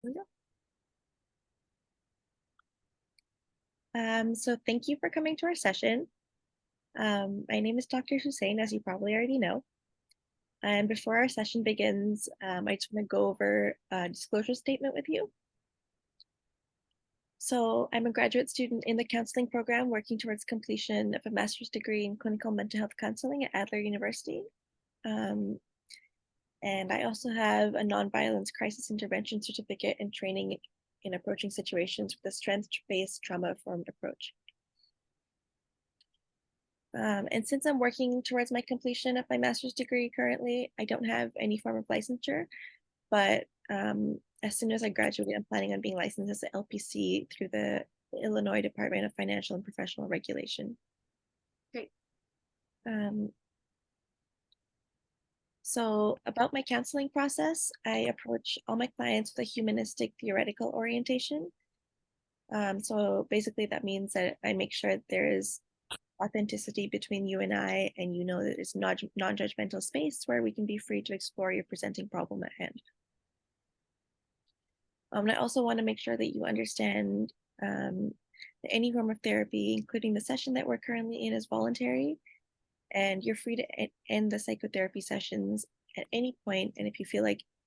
we go. So thank you for coming to our session. My name is Dr. Hussein, as you probably already know. And before our session begins, I just want to go over a disclosure statement with you. So I'm a graduate student in the counseling program working towards completion of a master's degree in clinical mental health counseling at Adler University. And I also have a nonviolence crisis intervention certificate and training in approaching situations with a strength-based trauma-informed approach. And since I'm working towards my completion of my master's degree currently, I don't have any form of licensure, but as soon as I graduate, I'm planning on being licensed as an LPC through the Illinois Department of Financial and Professional Regulation. Great. So about my counseling process, I approach all my clients with a humanistic theoretical orientation. So basically that means that I make sure there is authenticity between you and I, and you know that it's not non-judgmental space where we can be free to explore your presenting problem at hand. And I also want to make sure that you understand that any form of therapy, including the session that we're currently in, is voluntary, and you're free to end the psychotherapy sessions at any point. And if you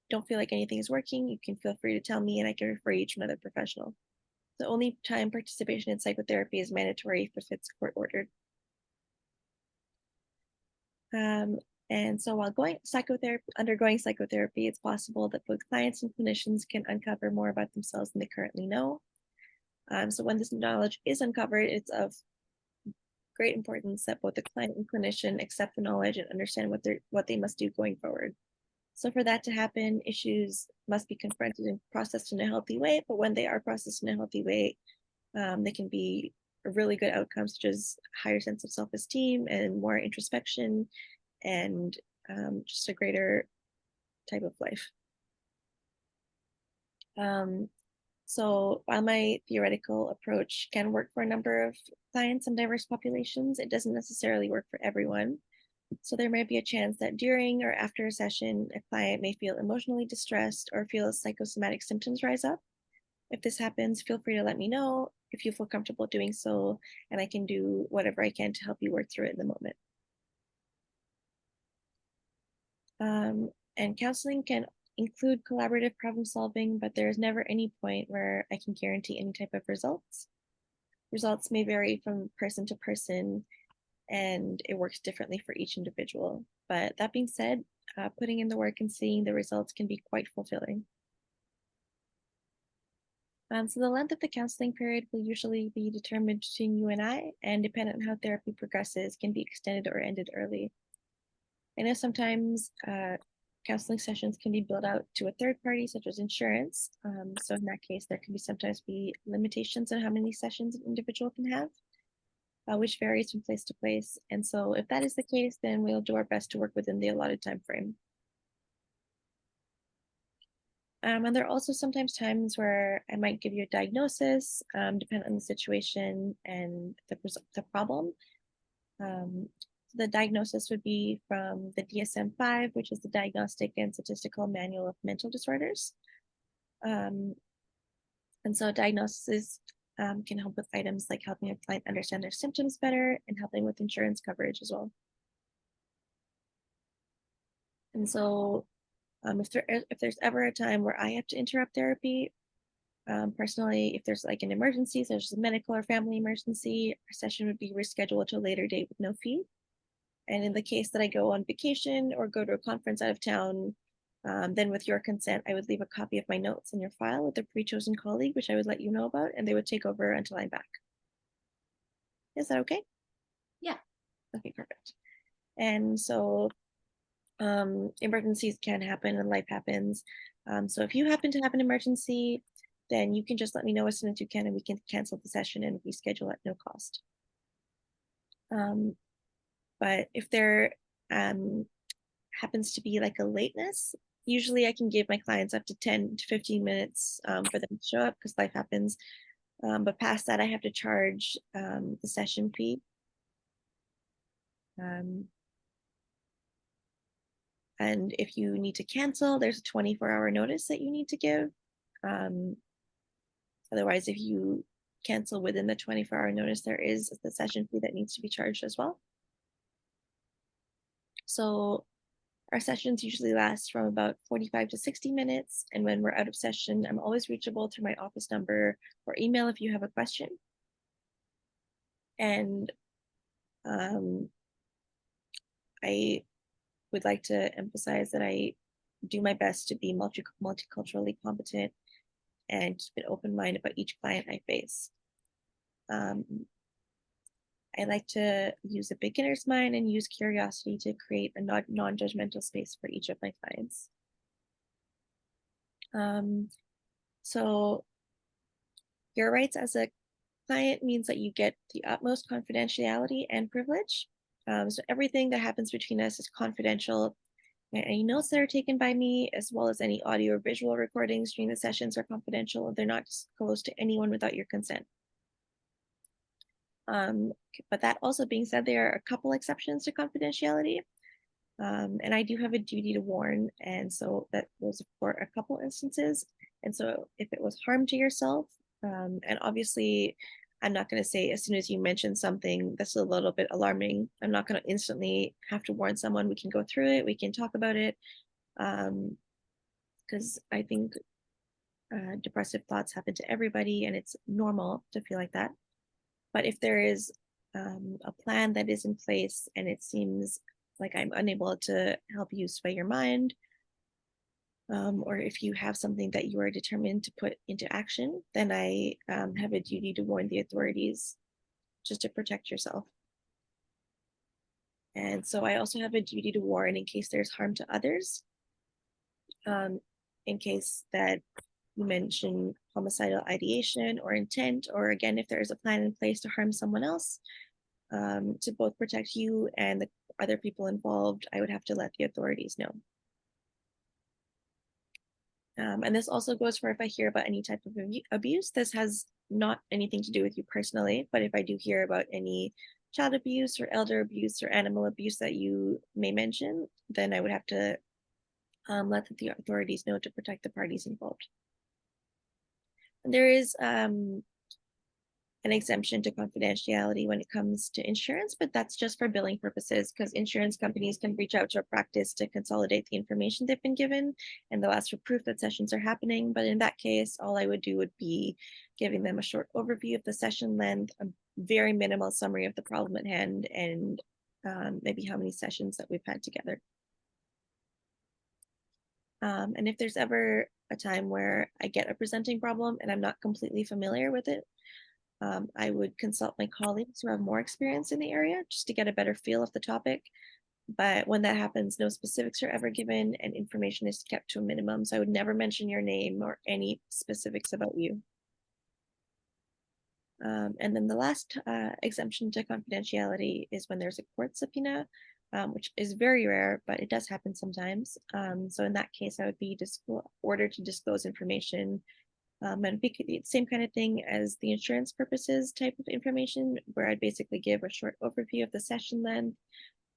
don't feel like anything is working, you can feel free to tell me, and I can refer you to another professional. The only time participation in psychotherapy is mandatory if it's court ordered. And so while undergoing psychotherapy, it's possible that both clients and clinicians can uncover more about themselves than they currently know. So when this knowledge is uncovered, it's of great importance that both the client and clinician accept the knowledge and understand what they must do going forward. So for that to happen, issues must be confronted and processed in a healthy way. But when they are processed in a healthy way, they can be a really good outcome, such as higher sense of self-esteem and more introspection, and just a greater type of life. So while my theoretical approach can work for a number of clients and diverse populations, it doesn't necessarily work for everyone. So there might be a chance that during or after a session, a client may feel emotionally distressed or feel psychosomatic symptoms rise up. If this happens, feel free to let me know if you feel comfortable doing so, and I can do whatever I can to help you work through it in the moment. And counseling can include collaborative problem solving, but there is never any point where I can guarantee any type of results. Results may vary from person to person, and it works differently for each individual. But that being said, putting in the work and seeing the results can be quite fulfilling. So the length of the counseling period will usually be determined between you and I, and depending on how therapy progresses, can be extended or ended early. I know sometimes counseling sessions can be billed out to a third party, such as insurance. So in that case, there can sometimes be limitations on how many sessions an individual can have, which varies from place to place. And so if that is the case, then we'll do our best to work within the allotted time frame. And there are also sometimes times where I might give you a diagnosis, depending on the situation and the problem. The diagnosis would be from the DSM-5, which is the Diagnostic and Statistical Manual of Mental Disorders. And so diagnosis can help with items like helping a client understand their symptoms better and helping with insurance coverage as well. And so if there's ever a time where I have to interrupt therapy, personally, if there's like an emergency, such as a medical or family emergency, our session would be rescheduled to a later date with no fee. And in the case that I go on vacation or go to a conference out of town, then with your consent, I would leave a copy of my notes in your file with a pre-chosen colleague, which I would let you know about, and they would take over until I'm back. Is that okay? Yeah. Okay, perfect. And so emergencies can happen and life happens. So if you happen to have an emergency, then you can just let me know as soon as you can, and we can cancel the session and reschedule at no cost. But if there happens to be like a lateness, usually I can give my clients up to 10 to 15 minutes for them to show up because life happens. But past that, I have to charge the session fee. And if you need to cancel, there's a 24-hour notice that you need to give. Otherwise, if you cancel within the 24-hour notice, there is the session fee that needs to be charged as well. So our sessions usually last from about 45 to 60 minutes. And when we're out of session, I'm always reachable through my office number or email if you have a question. And I would like to emphasize that I do my best to be multiculturally competent and keep an open mind about each client I face. I like to use a beginner's mind and use curiosity to create a non-judgmental space for each of my clients. So your rights as a client means that you get the utmost confidentiality and privilege. So everything that happens between us is confidential. And any notes that are taken by me, as well as any audio or visual recordings during the sessions, are confidential. They're not disclosed to anyone without your consent. But that also being said, there are a couple exceptions to confidentiality. And I do have a duty to warn. And so that was for a couple instances. And so if it was harm to yourself, and obviously I'm not going to say as soon as you mention something that's a little bit alarming, I'm not going to instantly have to warn someone. We can go through it, we can talk about it. Because I think depressive thoughts happen to everybody and it's normal to feel like that. But if there is a plan that is in place and it seems like I'm unable to help you sway your mind, or if you have something that you are determined to put into action, then I have a duty to warn the authorities just to protect yourself. And so I also have a duty to warn in case there's harm to others, in case that you mention homicidal ideation or intent, or again, if there is a plan in place to harm someone else, to both protect you and the other people involved, I would have to let the authorities know. And this also goes for if I hear about any type of abuse. This has not anything to do with you personally, but if I do hear about any child abuse or elder abuse or animal abuse that you may mention, then I would have to let the authorities know to protect the parties involved. And there is an exemption to confidentiality when it comes to insurance, but that's just for billing purposes because insurance companies can reach out to a practice to consolidate the information they've been given and they'll ask for proof that sessions are happening. But in that case, all I would do would be giving them a short overview of the session length, a very minimal summary of the problem at hand, and maybe how many sessions that we've had together. And if there's ever a time where I get a presenting problem and I'm not completely familiar with it, I would consult my colleagues who have more experience in the area just to get a better feel of the topic. But when that happens, no specifics are ever given and information is kept to a minimum. So I would never mention your name or any specifics about you. And then the last exemption to confidentiality is when there's a court subpoena, which is very rare, but it does happen sometimes. So in that case, I would be ordered to disclose information. And it'd be the same kind of thing as the insurance purposes type of information, where I'd basically give a short overview of the session length,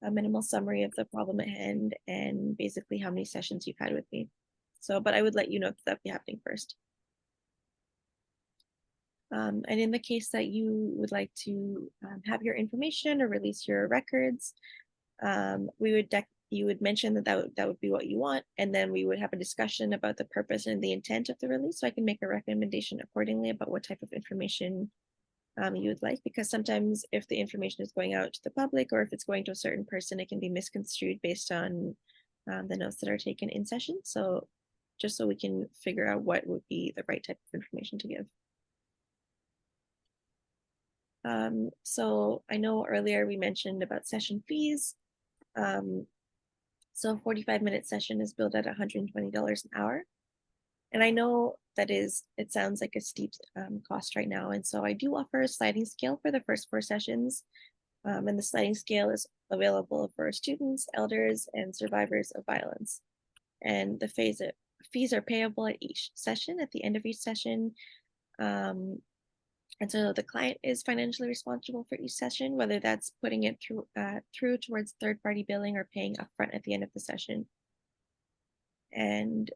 a minimal summary of the problem at hand, and basically how many sessions you've had with me. So, but I would let you know if that would be happening first. And in the case that you would like to have your information or release your records, you would mention that would be what you want, and then we would have a discussion about the purpose and the intent of the release, so I can make a recommendation accordingly about what type of information you would like, because sometimes if the information is going out to the public or if it's going to a certain person, it can be misconstrued based on the notes that are taken in session. So just so we can figure out what would be the right type of information to give. So I know earlier we mentioned about session fees. So a 45-minute session is billed at $120 an hour. And I know it sounds like a steep cost right now. And so I do offer a sliding scale for the first 4 sessions. And the sliding scale is available for students, elders, and survivors of violence. And the fees are payable at each session, at the end of each session. And so the client is financially responsible for each session, whether that's putting it through towards third-party billing or paying upfront at the end of the session. And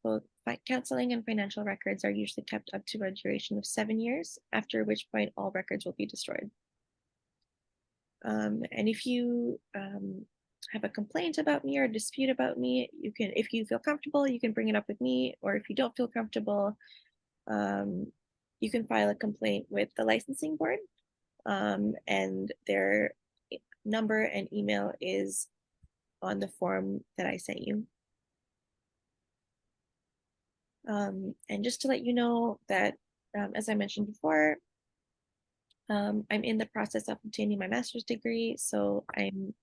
both counseling and financial records are usually kept up to a duration of 7 years, after which point all records will be destroyed. And if you have a complaint about me or a dispute about me, you can, if you feel comfortable, you can bring it up with me. Or if you don't feel comfortable, um, you can file a complaint with the licensing board. And their number and email is on the form that I sent you. And just to let you know that, as I mentioned before, I'm in the process of obtaining my master's degree. So I'm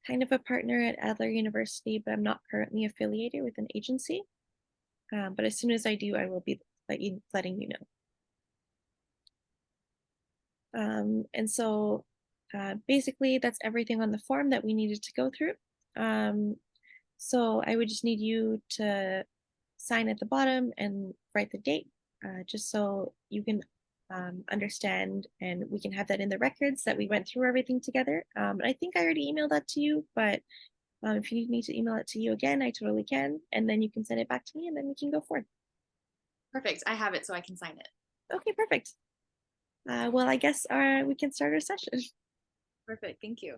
kind of a partner at Adler University, but I'm not currently affiliated with an agency. But as soon as I do, I will be letting you know. And so basically, that's everything on the form that we needed to go through. Um, so I would just need you to sign at the bottom and write the date, just so you can understand and we can have that in the records that we went through everything together. And I think I already emailed that to you, but if you need me to email it to you again, I totally can. And then you can send it back to me and then we can go forward. Perfect. I have it so I can sign it. Okay, perfect. Well, I guess we can start our session. Perfect. Thank you.